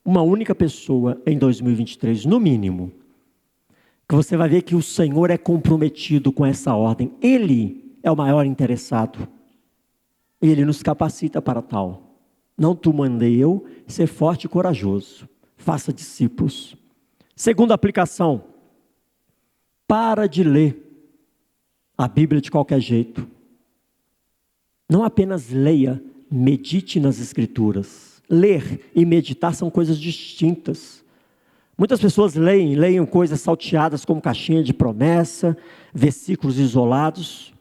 uma única pessoa em 2023, no mínimo, que você vai ver que o Senhor é comprometido com essa ordem. Ele é o maior interessado. Ele nos capacita para tal. Não tu mandei eu, ser forte e corajoso. Faça discípulos. Segunda aplicação: para de ler a Bíblia de qualquer jeito. Não apenas leia, medite nas Escrituras. Ler e meditar são coisas distintas. Muitas pessoas leem coisas salteadas como caixinha de promessa, versículos isolados.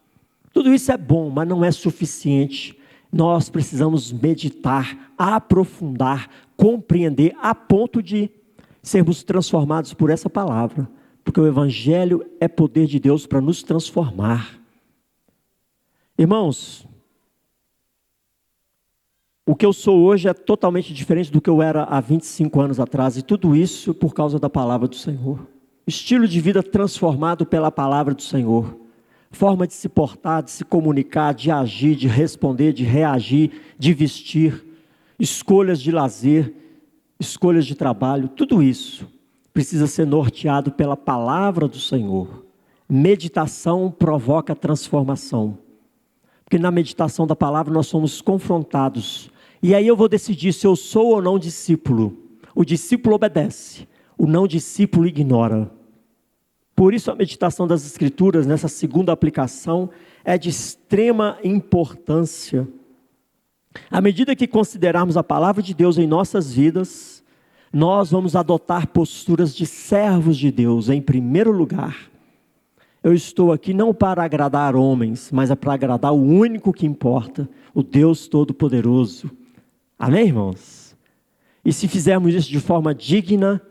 Tudo isso é bom, mas não é suficiente. Nós precisamos meditar, aprofundar, compreender, a ponto de sermos transformados por essa palavra. Porque o Evangelho é poder de Deus para nos transformar. Irmãos, o que eu sou hoje é totalmente diferente do que eu era há 25 anos atrás. E tudo isso por causa da palavra do Senhor. Estilo de vida transformado pela palavra do Senhor. forma de se portar, de se comunicar, de agir, de responder, de reagir, de vestir, escolhas de lazer, escolhas de trabalho, tudo isso precisa ser norteado pela palavra do Senhor. Meditação provoca transformação, porque na meditação da palavra nós somos confrontados, e aí eu vou decidir se eu sou ou não discípulo. O discípulo obedece, o não discípulo ignora. Por isso a meditação das Escrituras, nessa segunda aplicação, é de extrema importância. À medida que considerarmos a palavra de Deus em nossas vidas, nós vamos adotar posturas de servos de Deus em primeiro lugar. Eu estou aqui não para agradar homens, mas é para agradar o único que importa, o Deus Todo-Poderoso. Amém, irmãos? E se fizermos isso de forma digna,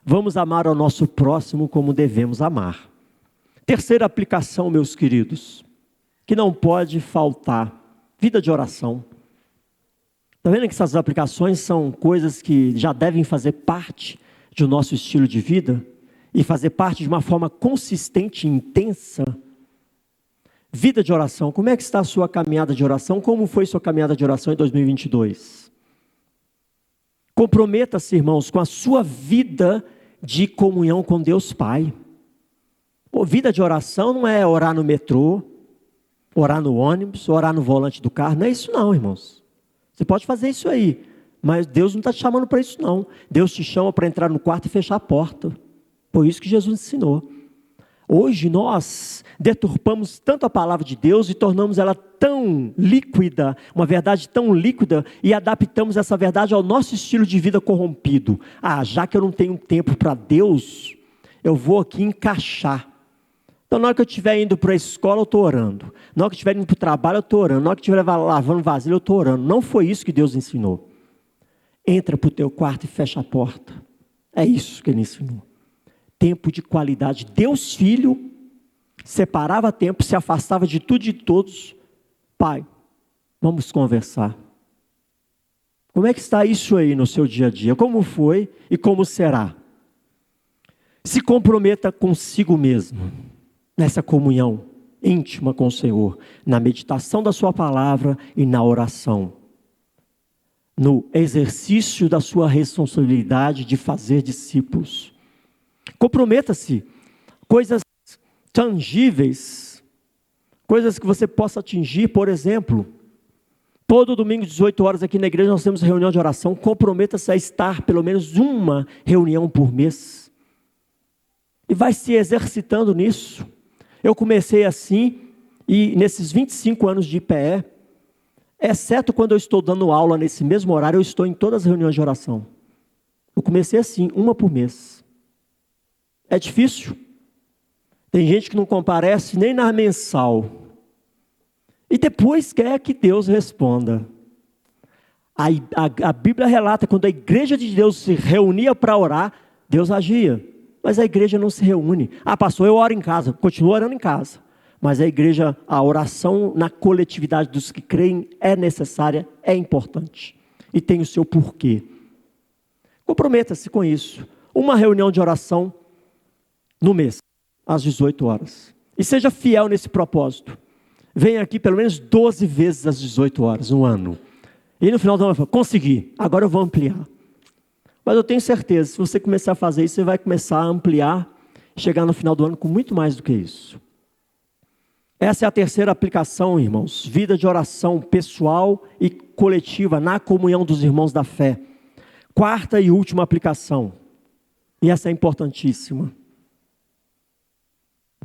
vamos amar ao nosso próximo como devemos amar. Terceira aplicação, meus queridos, que não pode faltar: vida de oração. Está vendo que essas aplicações são coisas que já devem fazer parte do nosso estilo de vida? E fazer parte de uma forma consistente e intensa. Vida de oração. Como é que está a sua caminhada de oração? Como foi sua caminhada de oração em 2022? Comprometa-se, irmãos, com a sua vida de comunhão com Deus Pai. Vida de oração não é orar no metrô, orar no ônibus, orar no volante do carro. Não é isso não, irmãos. Você pode fazer isso aí, mas Deus não está te chamando para isso não. Deus te chama para entrar no quarto e fechar a porta. Foi isso que Jesus ensinou. Hoje nós deturpamos tanto a palavra de Deus e tornamos ela tão líquida, uma verdade tão líquida, e adaptamos essa verdade ao nosso estilo de vida corrompido. Já que eu não tenho tempo para Deus, eu vou aqui encaixar. Então na hora que eu estiver indo para a escola eu estou orando, na hora que eu estiver indo para o trabalho eu estou orando, na hora que eu estiver lavando vasilha eu estou orando. Não foi isso que Deus ensinou. Entra para o teu quarto e fecha a porta. É isso que Ele ensinou. Tempo de qualidade. Deus Filho separava tempo, se afastava de tudo e de todos. Pai, vamos conversar. Como é que está isso aí no seu dia a dia? Como foi e como será? Se comprometa consigo mesmo, nessa comunhão íntima com o Senhor, na meditação da sua palavra e na oração, no exercício da sua responsabilidade de fazer discípulos. Comprometa-se, coisas tangíveis, coisas que você possa atingir. Por exemplo, todo domingo, 18 horas aqui na igreja, nós temos reunião de oração. Comprometa-se a estar pelo menos uma reunião por mês. E vai se exercitando nisso. Eu comecei assim, e nesses 25 anos de IPE, exceto quando eu estou dando aula nesse mesmo horário, eu estou em todas as reuniões de oração. Eu comecei assim, uma por mês. É difícil. Tem gente que não comparece nem na mensal. E depois quer que Deus responda. A Bíblia relata, quando a igreja de Deus se reunia para orar, Deus agia. Mas a igreja não se reúne. Pastor, eu oro em casa. Continuo orando em casa. Mas a igreja, a oração na coletividade dos que creem é necessária, é importante. E tem o seu porquê. Comprometa-se com isso. Uma reunião de oração no mês, às 18 horas. E seja fiel nesse propósito. Venha aqui pelo menos 12 vezes às 18 horas, um ano. E no final do ano, consegui, agora eu vou ampliar. Mas eu tenho certeza, se você começar a fazer isso, você vai começar a ampliar, chegar no final do ano com muito mais do que isso. Essa é a terceira aplicação, irmãos. Vida de oração pessoal e coletiva, na comunhão dos irmãos da fé. Quarta e última aplicação. E essa é importantíssima.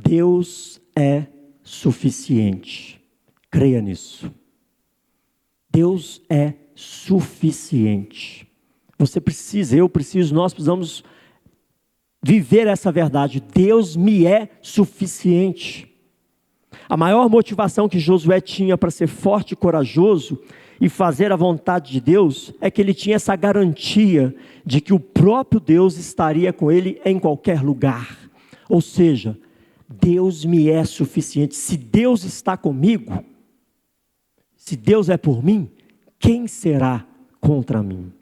Deus é suficiente. Creia nisso. Deus é suficiente. Você precisa, eu preciso, nós precisamos viver essa verdade. Deus me é suficiente. A maior motivação que Josué tinha para ser forte e corajoso e fazer a vontade de Deus é que ele tinha essa garantia de que o próprio Deus estaria com ele em qualquer lugar. Ou seja, Deus me é suficiente. Se Deus está comigo, se Deus é por mim, quem será contra mim?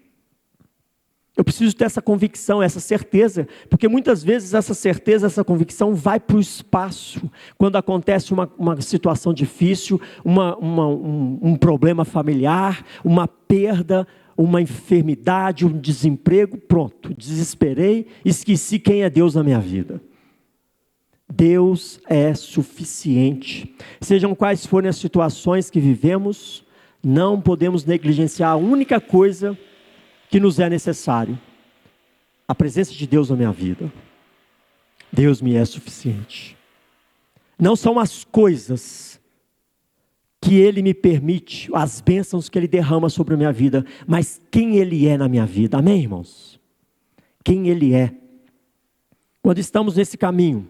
Eu preciso ter essa convicção, essa certeza, porque muitas vezes essa certeza, essa convicção vai para o espaço, quando acontece uma situação difícil, um problema familiar, uma perda, uma enfermidade, um desemprego, pronto, desesperei, esqueci quem é Deus na minha vida. Deus é suficiente. Sejam quais forem as situações que vivemos, não podemos negligenciar a única coisa que nos é necessário: a presença de Deus na minha vida. Deus me é suficiente. Não são as coisas que Ele me permite, as bênçãos que Ele derrama sobre a minha vida, mas quem Ele é na minha vida. Amém, irmãos? Quem Ele é. Quando estamos nesse caminho,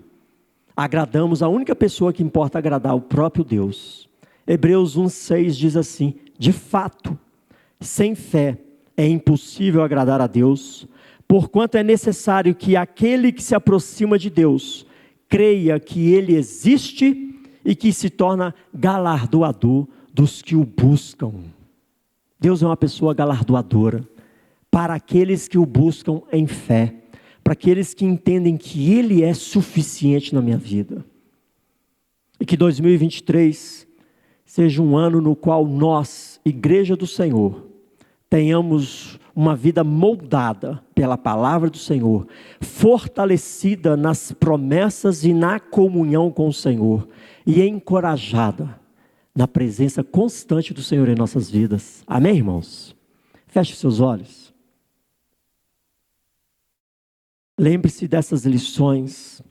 agradamos a única pessoa que importa agradar, o próprio Deus. Hebreus 1,6 diz assim: de fato, sem fé é impossível agradar a Deus, porquanto é necessário que aquele que se aproxima de Deus creia que Ele existe e que se torna galardoador dos que o buscam. Deus é uma pessoa galardoadora para aqueles que o buscam em fé, para aqueles que entendem que Ele é suficiente na minha vida. E que 2023 seja um ano no qual nós, Igreja do Senhor, tenhamos uma vida moldada pela palavra do Senhor, fortalecida nas promessas e na comunhão com o Senhor, e encorajada na presença constante do Senhor em nossas vidas. Amém, irmãos? Feche seus olhos. Lembre-se dessas lições,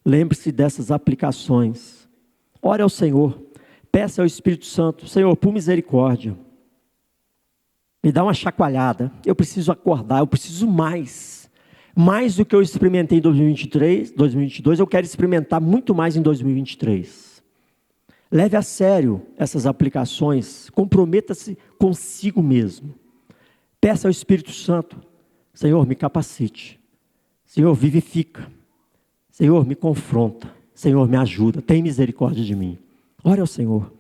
lembre-se dessas aplicações. Ore ao Senhor, peça ao Espírito Santo: Senhor, por misericórdia, me dá uma chacoalhada, eu preciso acordar, eu preciso mais do que eu experimentei em 2023, 2022, eu quero experimentar muito mais em 2023. Leve a sério essas aplicações, comprometa-se consigo mesmo. Peça ao Espírito Santo: Senhor, me capacite, Senhor, vivifica, Senhor, me confronta, Senhor, me ajuda, tem misericórdia de mim. Ore ao Senhor.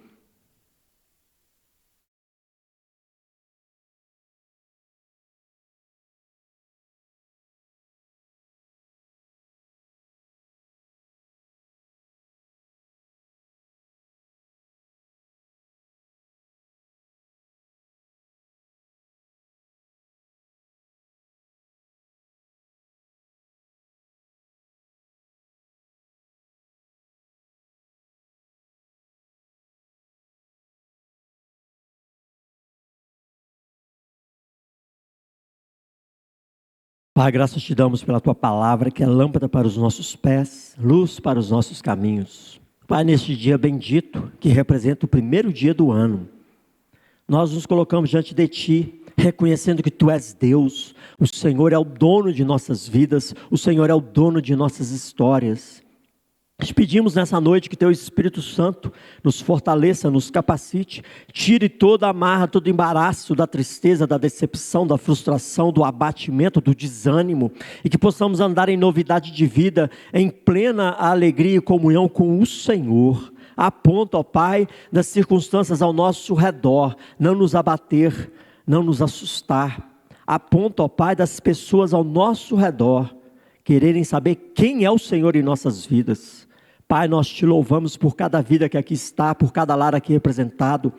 Pai, graças te damos pela tua palavra, que é lâmpada para os nossos pés, luz para os nossos caminhos. Pai, neste dia bendito, que representa o primeiro dia do ano, nós nos colocamos diante de ti, reconhecendo que tu és Deus, o Senhor é o dono de nossas vidas, o Senhor é o dono de nossas histórias. Te pedimos nessa noite que teu Espírito Santo nos fortaleça, nos capacite, tire toda a amarra, todo o embaraço da tristeza, da decepção, da frustração, do abatimento, do desânimo, e que possamos andar em novidade de vida, em plena alegria e comunhão com o Senhor. Aponta, ó Pai, das circunstâncias ao nosso redor, não nos abater, não nos assustar. Aponta, ó Pai, das pessoas ao nosso redor, quererem saber quem é o Senhor em nossas vidas. Pai, nós te louvamos por cada vida que aqui está, por cada lar aqui representado.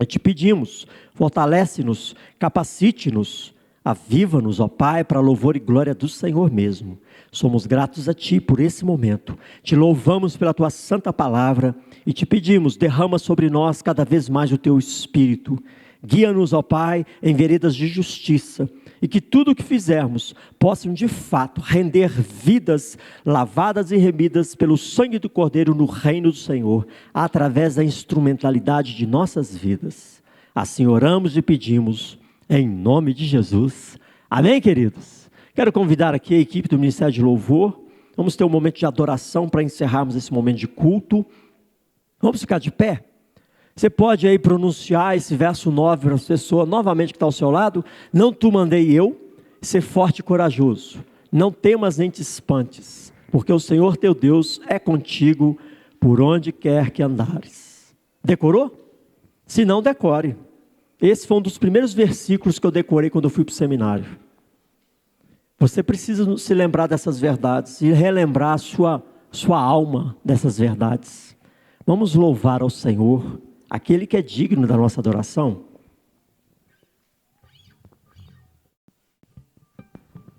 E te pedimos, fortalece-nos, capacite-nos, aviva-nos, ó Pai, para louvor e glória do Senhor mesmo. Somos gratos a Ti por esse momento. Te louvamos pela Tua santa palavra e te pedimos, derrama sobre nós cada vez mais o Teu Espírito. Guia-nos, ó Pai, em veredas de justiça, e que tudo o que fizermos possam de fato render vidas lavadas e remidas pelo sangue do Cordeiro no reino do Senhor, através da instrumentalidade de nossas vidas. Assim oramos e pedimos, em nome de Jesus. Amém, queridos? Quero convidar aqui a equipe do Ministério de Louvor. Vamos ter um momento de adoração para encerrarmos esse momento de culto. Vamos ficar de pé? Você pode aí pronunciar esse verso 9 para a pessoa novamente que está ao seu lado. Não tu mandei eu, ser forte e corajoso. Não temas nem te espantes, porque o Senhor teu Deus é contigo por onde quer que andares. Decorou? Se não, decore. Esse foi um dos primeiros versículos que eu decorei quando eu fui para o seminário. Você precisa se lembrar dessas verdades e relembrar a sua alma dessas verdades. Vamos louvar ao Senhor, aquele que é digno da nossa adoração.